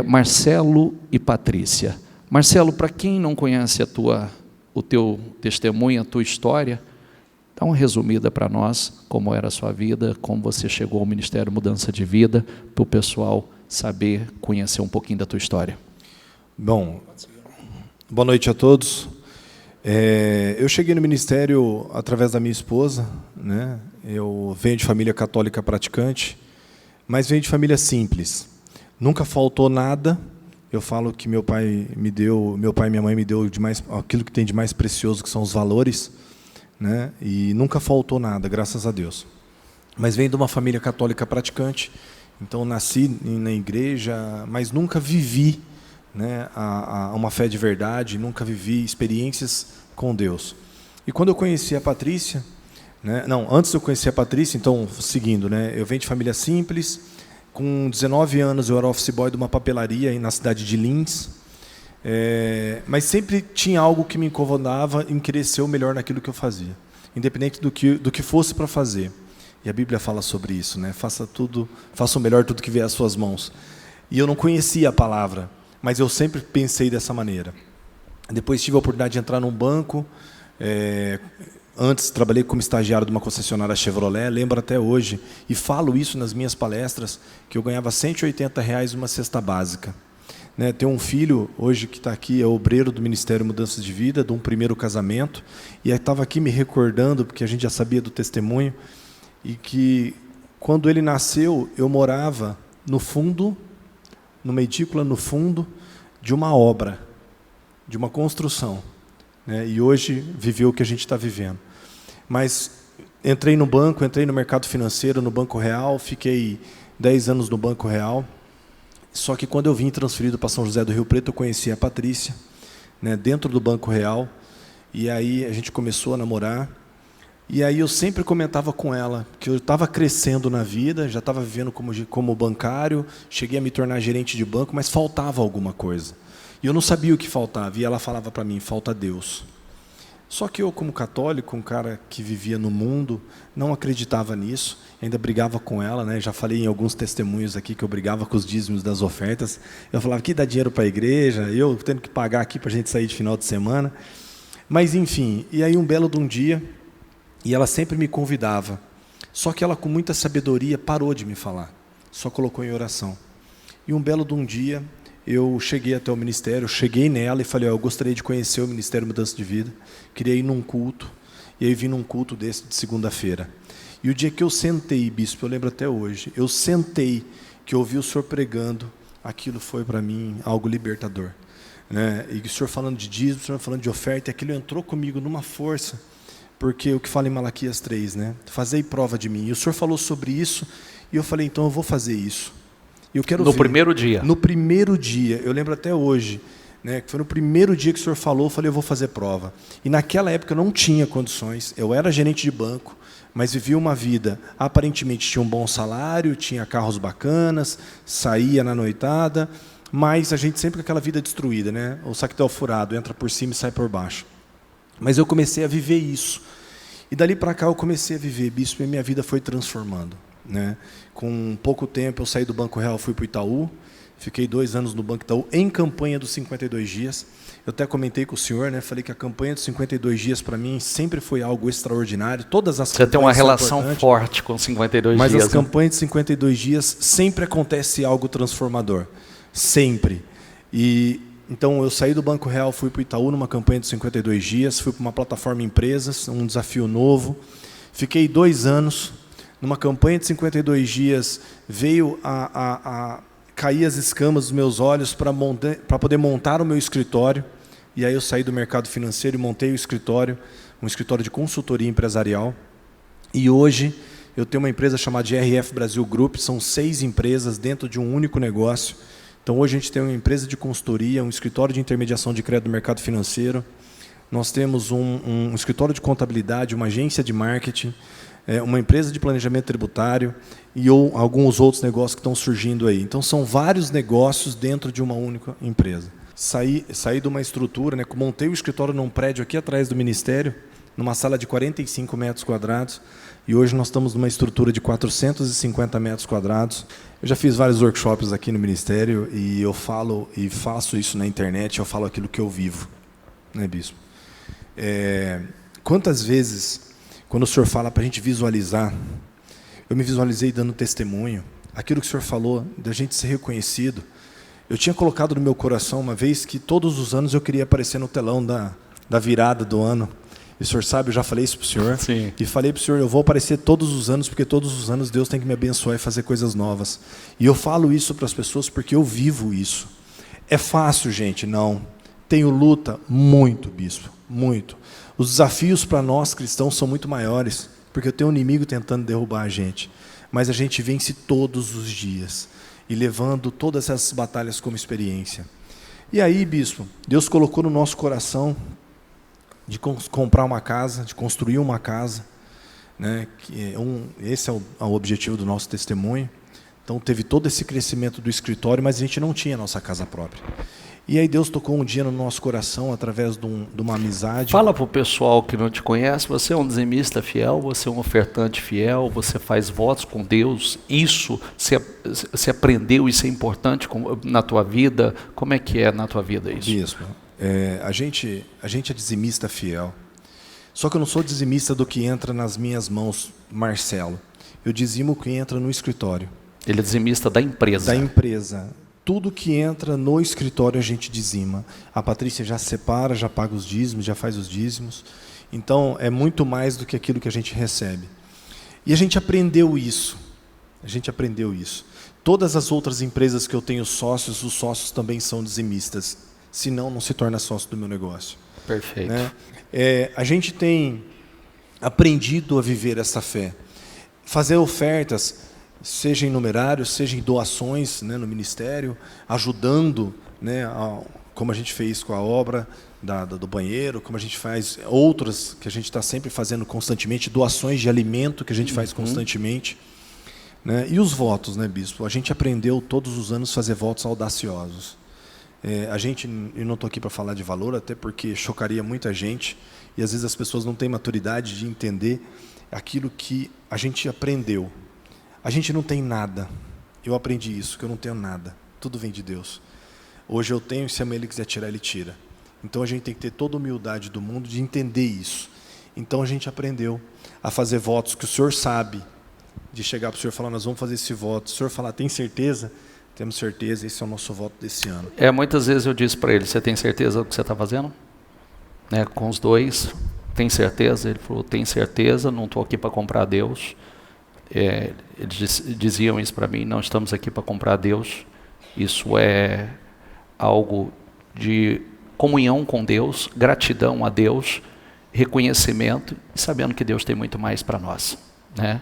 Marcelo e Patrícia. Marcelo, para quem não conhece o teu testemunho, a tua história, dá uma resumida para nós, como era a sua vida, como você chegou ao Ministério Mudança de Vida, para o pessoal saber, conhecer um pouquinho da tua história. Bom, boa noite a todos. Eu cheguei no ministério através da minha esposa, né? Eu venho de família católica praticante, mas venho de família simples. Nunca faltou nada. Eu falo que meu pai e minha mãe me deu aquilo que tem de mais precioso, que são os valores, né? E nunca faltou nada, graças a Deus. Mas venho de uma família católica praticante, então nasci na igreja, mas nunca vivi, né, uma fé de verdade, nunca vivi experiências com Deus. E quando eu conheci a Patrícia, né, antes de eu conhecer a Patrícia, então, seguindo, né, eu venho de família simples, com 19 anos eu era office boy de uma papelaria na cidade de Lins, mas sempre tinha algo que me incomodava em querer ser o melhor naquilo que eu fazia, independente do que fosse para fazer. E a Bíblia fala sobre isso, né? Faça o melhor tudo que vier às suas mãos. E eu não conhecia a palavra, mas eu sempre pensei dessa maneira. Depois tive a oportunidade de entrar num banco. Antes trabalhei como estagiário de uma concessionária Chevrolet, lembro até hoje, e falo isso nas minhas palestras, que eu ganhava R$180 numa cesta básica. Né, tenho um filho, hoje que está aqui, é obreiro do Ministério Mudança de Vida, de um primeiro casamento, e estava aqui me recordando, porque a gente já sabia do testemunho, e que quando ele nasceu, eu morava no fundo, numa edícula no fundo de uma obra, de uma construção, né, e hoje viveu o que a gente está vivendo. Mas entrei no banco, entrei no mercado financeiro, no Banco Real, fiquei 10 anos no Banco Real. Só que quando eu vim transferido para São José do Rio Preto, eu conheci a Patrícia, né, dentro do Banco Real, e aí a gente começou a namorar, e aí eu sempre comentava com ela que eu estava crescendo na vida, já estava vivendo como bancário, cheguei a me tornar gerente de banco, mas faltava alguma coisa. E eu não sabia o que faltava, e ela falava para mim, falta Deus. Só que eu, como católico, um cara que vivia no mundo, não acreditava nisso, ainda brigava com ela, né? Já falei em alguns testemunhos aqui que eu brigava com os dízimos das ofertas. Eu falava que dá dinheiro para a igreja, eu tendo que pagar aqui para a gente sair de final de semana. Mas, enfim, e aí um belo de um dia, e ela sempre me convidava. Só que ela, com muita sabedoria, parou de me falar, só colocou em oração. E um belo de um dia, eu cheguei até o ministério, cheguei nela e falei, eu gostaria de conhecer o Ministério Mudança de Vida, queria ir num culto, e aí vim num culto desse de segunda-feira. E o dia que eu sentei, bispo, eu lembro até hoje, eu sentei, que eu ouvi o senhor pregando, aquilo foi para mim algo libertador. Né? E o senhor falando de dízimo, o senhor falando de oferta, e aquilo entrou comigo numa força, porque o que fala em Malaquias 3, né? Fazei prova de mim. E o senhor falou sobre isso, e eu falei, então eu vou fazer isso. Eu quero ver. Primeiro dia? No primeiro dia, eu lembro até hoje, né, que foi no primeiro dia que o senhor falou, eu falei, eu vou fazer prova. E naquela época eu não tinha condições, eu era gerente de banco, mas vivia uma vida, aparentemente tinha um bom salário, tinha carros bacanas, saía na noitada, mas a gente sempre com aquela vida destruída, né? O saquetel furado, entra por cima e sai por baixo. Mas eu comecei a viver isso. E dali para cá eu comecei a viver, bispo, e minha vida foi transformando. Né? Com pouco tempo eu saí do Banco Real, fui para o Itaú, fiquei 2 anos no Banco Itaú, em campanha dos 52 dias. Eu até comentei com o senhor, né? Falei que a campanha dos 52 dias para mim sempre foi algo extraordinário. Todas as Você tem uma relação forte com 52 mas dias. Mas as campanhas de 52 dias sempre acontece algo transformador. Sempre. E então eu saí do Banco Real, fui para o Itaú numa campanha de 52 dias, fui para uma plataforma empresas, um desafio novo. Fiquei 2 anos. Numa campanha de 52 dias, veio a cair as escamas dos meus olhos para poder montar o meu escritório. E aí eu saí do mercado financeiro e montei o escritório, um escritório de consultoria empresarial. E hoje eu tenho uma empresa chamada de RF Brasil Group, são 6 empresas dentro de um único negócio. Então hoje a gente tem uma empresa de consultoria, um escritório de intermediação de crédito do mercado financeiro. Nós temos um escritório de contabilidade, uma agência de marketing, uma empresa de planejamento tributário e alguns outros negócios que estão surgindo aí. Então, são vários negócios dentro de uma única empresa. Saí de uma estrutura, né, montei o escritório num prédio aqui atrás do Ministério, numa sala de 45 metros quadrados, e hoje nós estamos numa estrutura de 450 metros quadrados. Eu já fiz vários workshops aqui no Ministério, e eu falo e faço isso na internet, eu falo aquilo que eu vivo, né, bispo? Quantas vezes, quando o senhor fala para a gente visualizar, eu me visualizei dando testemunho, aquilo que o senhor falou, da gente ser reconhecido. Eu tinha colocado no meu coração uma vez que todos os anos eu queria aparecer no telão da virada do ano. E o senhor sabe, eu já falei isso para o senhor. Sim. E falei para o senhor, eu vou aparecer todos os anos, porque todos os anos Deus tem que me abençoar e fazer coisas novas. E eu falo isso para as pessoas porque eu vivo isso. É fácil, gente? Não. Tenho luta? Muito, bispo, muito. Os desafios para nós cristãos são muito maiores, porque eu tenho um inimigo tentando derrubar a gente. Mas a gente vence todos os dias, e levando todas essas batalhas como experiência. E aí, bispo, Deus colocou no nosso coração de comprar uma casa, de construir uma casa, né? Esse é o objetivo do nosso testemunho. Então teve todo esse crescimento do escritório, mas a gente não tinha nossa casa própria. E aí Deus tocou um dia no nosso coração, através de uma amizade. Fala para o pessoal que não te conhece, você é um dizimista fiel, você é um ofertante fiel, você faz votos com Deus, isso você aprendeu, isso é importante na tua vida, como é que é na tua vida isso? Bispo, a gente é dizimista fiel, só que eu não sou dizimista do que entra nas minhas mãos, Marcelo, eu dizimo o que entra no escritório. Ele é dizimista da empresa. Da empresa. Tudo que entra no escritório a gente dizima. A Patrícia já separa, já paga os dízimos, já faz os dízimos. Então, é muito mais do que aquilo que a gente recebe. E a gente aprendeu isso. A gente aprendeu isso. Todas as outras empresas que eu tenho sócios, os sócios também são dizimistas. Senão, não se torna sócio do meu negócio. Perfeito. Né? A gente tem aprendido a viver essa fé. Fazer ofertas, seja em numerários, seja em doações, né, no ministério, ajudando, né, como a gente fez com a obra do banheiro, como a gente faz outras que a gente está sempre fazendo constantemente, doações de alimento que a gente faz constantemente. Né, e os votos, né, bispo? A gente aprendeu todos os anos a fazer votos audaciosos. Eu não estou aqui para falar de valor, até porque chocaria muita gente, e às vezes as pessoas não têm maturidade de entender aquilo que a gente aprendeu. A gente não tem nada. Eu aprendi isso, que eu não tenho nada. Tudo vem de Deus. Hoje eu tenho, e se amanhã Ele quiser tirar, Ele tira. Então a gente tem que ter toda a humildade do mundo de entender isso. Então a gente aprendeu a fazer votos que o senhor sabe, de chegar para o senhor e falar, nós vamos fazer esse voto. O senhor falar, tem certeza? Temos certeza, esse é o nosso voto desse ano. Muitas vezes eu disse para ele, você tem certeza do que você está fazendo? Né, com os dois, tem certeza? Ele falou, tem certeza, não estou aqui para comprar Deus. Eles diziam isso para mim, não estamos aqui para comprar Deus, isso é algo de comunhão com Deus, gratidão a Deus, reconhecimento, e sabendo que Deus tem muito mais para nós, né?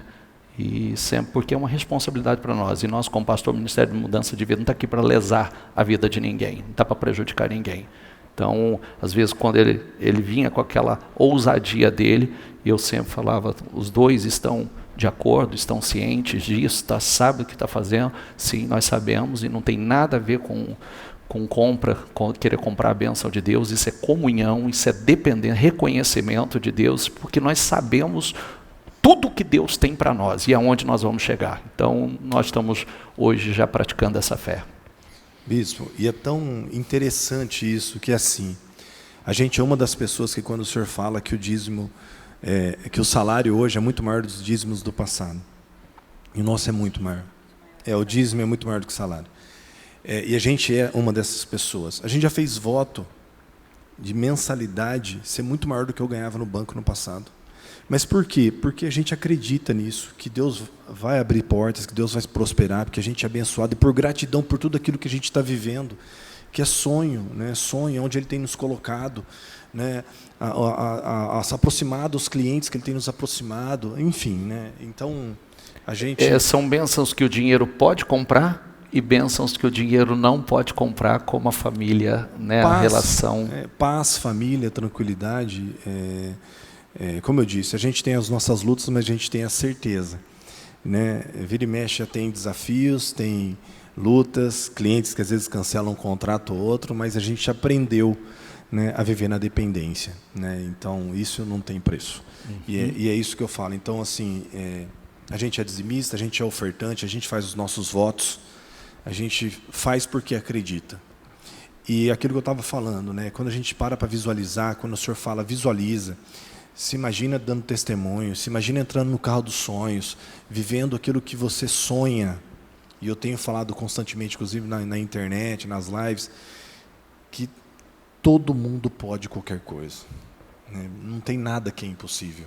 E sempre porque é uma responsabilidade para nós, e nós como pastor do Ministério de Mudança de Vida não está aqui para lesar a vida de ninguém, não está para prejudicar ninguém. Então, às vezes, quando ele vinha com aquela ousadia dele, eu sempre falava, os dois estão de acordo, estão cientes disso, sabe o que está fazendo? Sim, nós sabemos, e não tem nada a ver com compra, com querer comprar a bênção de Deus. Isso é comunhão, isso é dependência, reconhecimento de Deus, porque nós sabemos tudo que Deus tem para nós e aonde nós vamos chegar. Então, nós estamos hoje já praticando essa fé. Bispo, e é tão interessante isso, que assim, a gente é uma das pessoas que quando o senhor fala que o dízimo, que o salário hoje é muito maior dos dízimos do passado, e o nosso é muito maior, o dízimo é muito maior do que o salário, e a gente é uma dessas pessoas. A gente já fez voto de mensalidade ser muito maior do que eu ganhava no banco no passado. Mas por quê? Porque a gente acredita nisso, que Deus vai abrir portas, que Deus vai prosperar, porque a gente é abençoado, e por gratidão por tudo aquilo que a gente está vivendo, que é sonho, né? Sonho, onde Ele tem nos colocado, né? A se aproximar dos clientes que Ele tem nos aproximado, enfim, né? Então, a gente... São bênçãos que o dinheiro pode comprar e bênçãos que o dinheiro não pode comprar, como a família, né? Paz, a relação. Paz, família, tranquilidade... como eu disse, a gente tem as nossas lutas, mas a gente tem a certeza, né? Vira e mexe, tem desafios, tem lutas, clientes que às vezes cancelam um contrato ou outro, mas a gente aprendeu, né, a viver na dependência, né? Então isso não tem preço. E é isso que eu falo. Então assim, a gente é dizimista, a gente é ofertante, a gente faz os nossos votos, a gente faz porque acredita. E aquilo que eu estava falando, né, quando a gente para visualizar, quando o Senhor fala visualiza, se imagina dando testemunho, se imagina entrando no carro dos sonhos, vivendo aquilo que você sonha. E eu tenho falado constantemente, inclusive na internet, nas lives, que todo mundo pode qualquer coisa, né? Não tem nada que é impossível.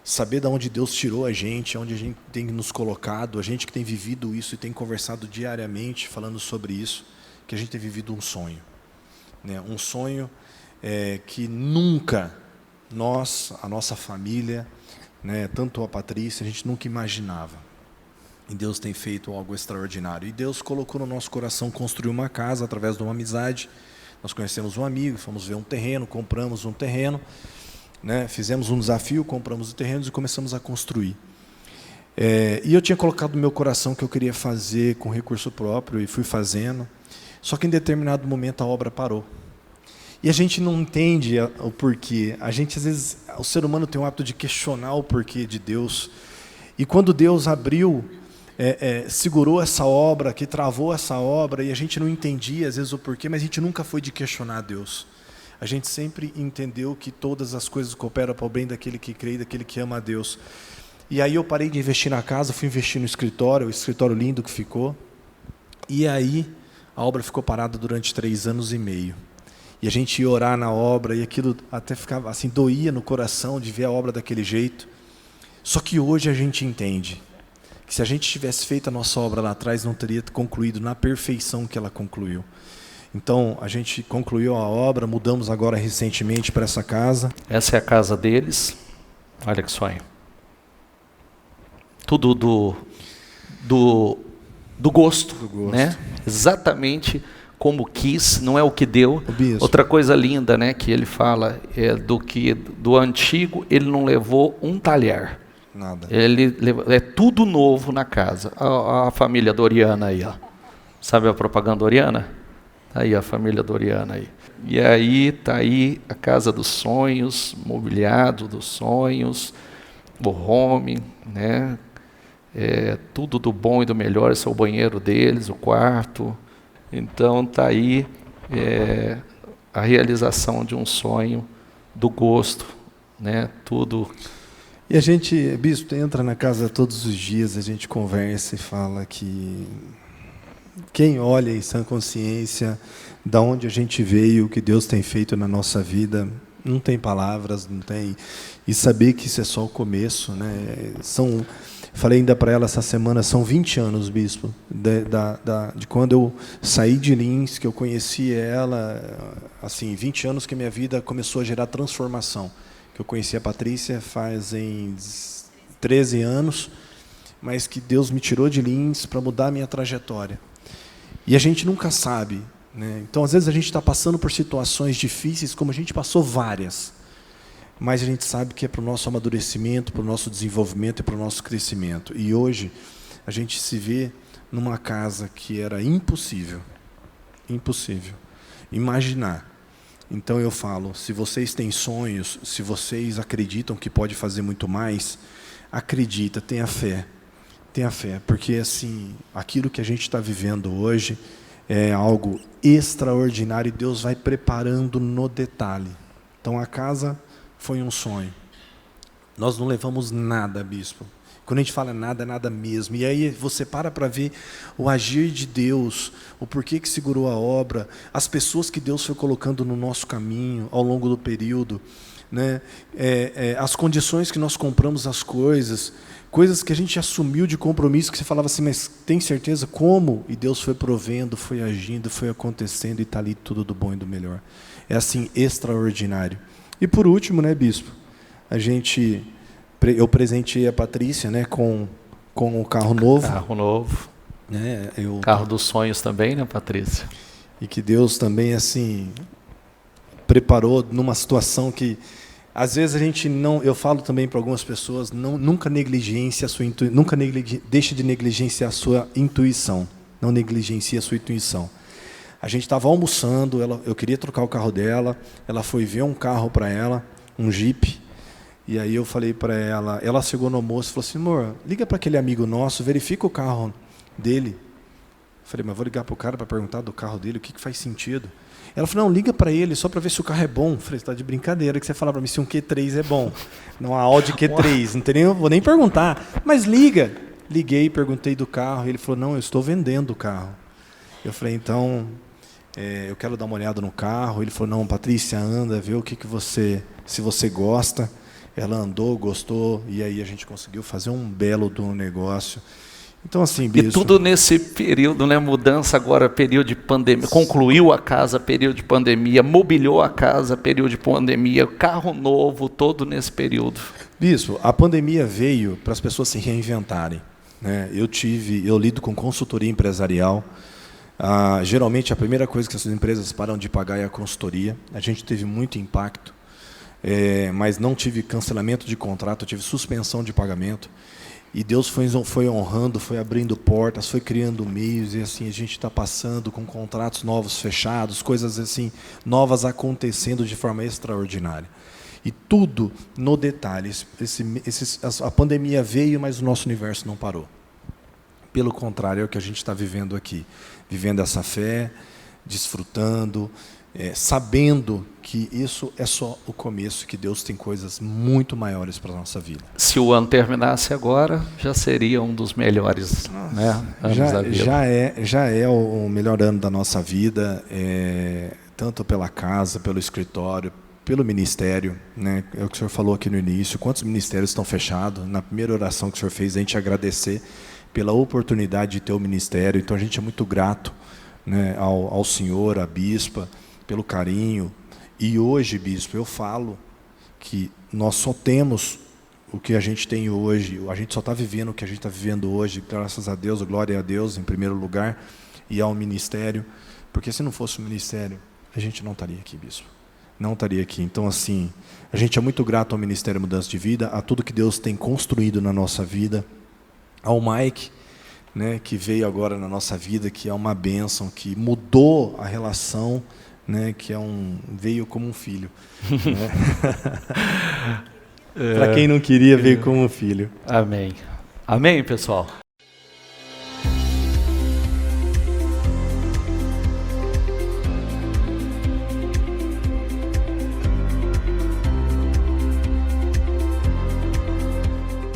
Saber de onde Deus tirou a gente, onde a gente tem nos colocado, a gente que tem vivido isso e tem conversado diariamente falando sobre isso, que a gente tem vivido um sonho, né? Um sonho que nunca nós, a nossa família, né, tanto a Patrícia, a gente nunca imaginava. E Deus tem feito algo extraordinário. E Deus colocou no nosso coração construir uma casa através de uma amizade. Nós conhecemos um amigo, fomos ver um terreno, compramos um terreno, né, fizemos um desafio, compramos os terrenos e começamos a construir. E eu tinha colocado no meu coração que eu queria fazer com recurso próprio e fui fazendo. Só que em determinado momento a obra parou. E a gente não entende o porquê. A gente, às vezes, o ser humano tem o hábito de questionar o porquê de Deus. E quando Deus abriu, segurou essa obra, que travou essa obra, e a gente não entendia, às vezes, o porquê, mas a gente nunca foi de questionar Deus. A gente sempre entendeu que todas as coisas cooperam para o bem daquele que crê e daquele que ama a Deus. E aí eu parei de investir na casa, fui investir no escritório, o escritório lindo que ficou. E aí a obra ficou parada durante 3 anos e meio. E a gente ia orar na obra, e aquilo até ficava assim, doía no coração de ver a obra daquele jeito. Só que hoje a gente entende que se a gente tivesse feito a nossa obra lá atrás, não teria concluído na perfeição que ela concluiu. Então, a gente concluiu a obra, mudamos agora recentemente para essa casa. Essa é a casa deles. Olha que sonho. Tudo do gosto, né? Exatamente como quis, não é o que deu. Outra coisa linda, né, que ele fala do antigo ele não levou um talher. Nada. É tudo novo na casa. A família Doriana aí, ó. Sabe a propaganda Doriana? Tá aí a família Doriana aí. E aí tá aí a casa dos sonhos, mobiliado dos sonhos, o home, né? Tudo do bom e do melhor. Esse é o banheiro deles, o quarto. Então está aí a realização de um sonho, do gosto, né? Tudo. E a gente, bispo, entra na casa todos os dias, a gente conversa e fala que quem olha em sã consciência, da onde a gente veio, o que Deus tem feito na nossa vida, não tem palavras, não tem. E saber que isso é só o começo, né? Falei ainda para ela essa semana, são 20 anos, bispo, de quando eu saí de Lins, que eu conheci ela, assim, 20 anos que a minha vida começou a gerar transformação. Que eu conheci a Patrícia fazem 13 anos, mas que Deus me tirou de Lins para mudar a minha trajetória. E a gente nunca sabe, né? Então, às vezes, a gente está passando por situações difíceis, como a gente passou várias. Mas a gente sabe que é para o nosso amadurecimento, para o nosso desenvolvimento e para o nosso crescimento. E hoje a gente se vê numa casa que era impossível imaginar. Então eu falo, se vocês têm sonhos, se vocês acreditam que pode fazer muito mais, acredita, tenha fé, porque assim, aquilo que a gente está vivendo hoje é algo extraordinário e Deus vai preparando no detalhe. Então a casa foi um sonho. Nós não levamos nada, bispo. Quando a gente fala nada, é nada mesmo. E aí você para ver o agir de Deus, o porquê que segurou a obra, as pessoas que Deus foi colocando no nosso caminho ao longo do período, né? As condições que nós compramos as coisas que a gente assumiu de compromisso, que você falava assim, mas tem certeza como? E Deus foi provendo, foi agindo, foi acontecendo e está ali tudo do bom e do melhor. É assim, extraordinário. E por último, né, bispo, eu presenteei a Patrícia, né, com um carro novo. Carro novo. Né, carro dos sonhos também, né, Patrícia? E que Deus também, assim, preparou numa situação que, às vezes a gente não, eu falo também para algumas pessoas, nunca deixe de negligenciar a sua intuição. Não negligencie a sua intuição. A gente estava almoçando, eu queria trocar o carro dela, ela foi ver um carro para ela, um Jeep, e aí eu falei para ela, ela chegou no almoço e falou assim, amor, liga para aquele amigo nosso, verifica o carro dele. Eu falei, mas vou ligar para o cara para perguntar do carro dele, o que faz sentido? Ela falou, não, liga para ele só para ver se o carro é bom. Eu falei, você está de brincadeira que você fala para mim se um Q3 é bom. Não, a Audi Q3, não tem nem, vou nem perguntar. Mas liga. Liguei, perguntei do carro, ele falou, não, eu estou vendendo o carro. Eu falei, então, eu quero dar uma olhada no carro. Ele falou, não, Patrícia, anda, vê o que você, se você gosta. Ela andou, gostou, e aí a gente conseguiu fazer um belo do negócio. Então, assim, bispo, e tudo nesse período, né? Mudança agora, período de pandemia, concluiu a casa, período de pandemia, mobiliou a casa, período de pandemia, carro novo, todo nesse período. Bispo, a pandemia veio para as pessoas se reinventarem, né? Eu lido com consultoria empresarial. Geralmente, a primeira coisa que as empresas param de pagar é a consultoria. A gente teve muito impacto, mas não tive cancelamento de contrato, tive suspensão de pagamento. E Deus foi honrando, foi abrindo portas, foi criando meios, e assim a gente está passando com contratos novos fechados, coisas assim novas acontecendo de forma extraordinária. E tudo no detalhe. A pandemia veio, mas o nosso universo não parou. Pelo contrário, é o que a gente está vivendo aqui. Vivendo essa fé, desfrutando, sabendo que isso é só o começo, que Deus tem coisas muito maiores para a nossa vida. Se o ano terminasse agora, já seria um dos melhores, né, anos da vida. Já é o melhor ano da nossa vida, tanto pela casa, pelo escritório, pelo ministério, né? É o que o senhor falou aqui no início, quantos ministérios estão fechados. Na primeira oração que o senhor fez, a gente agradecer pela oportunidade de ter o ministério. Então a gente é muito grato, né, ao senhor, à bispa, pelo carinho. E hoje, bispo, eu falo que nós só temos o que a gente tem hoje, a gente só está vivendo o que a gente está vivendo hoje, graças a Deus, glória a Deus, em primeiro lugar, e ao ministério, porque se não fosse o ministério, a gente não estaria aqui, bispo. Não estaria aqui. Então, assim, a gente é muito grato ao Ministério Mudança de Vida, a tudo que Deus tem construído na nossa vida, ao Mike, né, que veio agora na nossa vida, que é uma bênção, que mudou a relação, né, que veio como um filho. Né? Para quem não queria, veio como um filho. Amém. Amém, pessoal.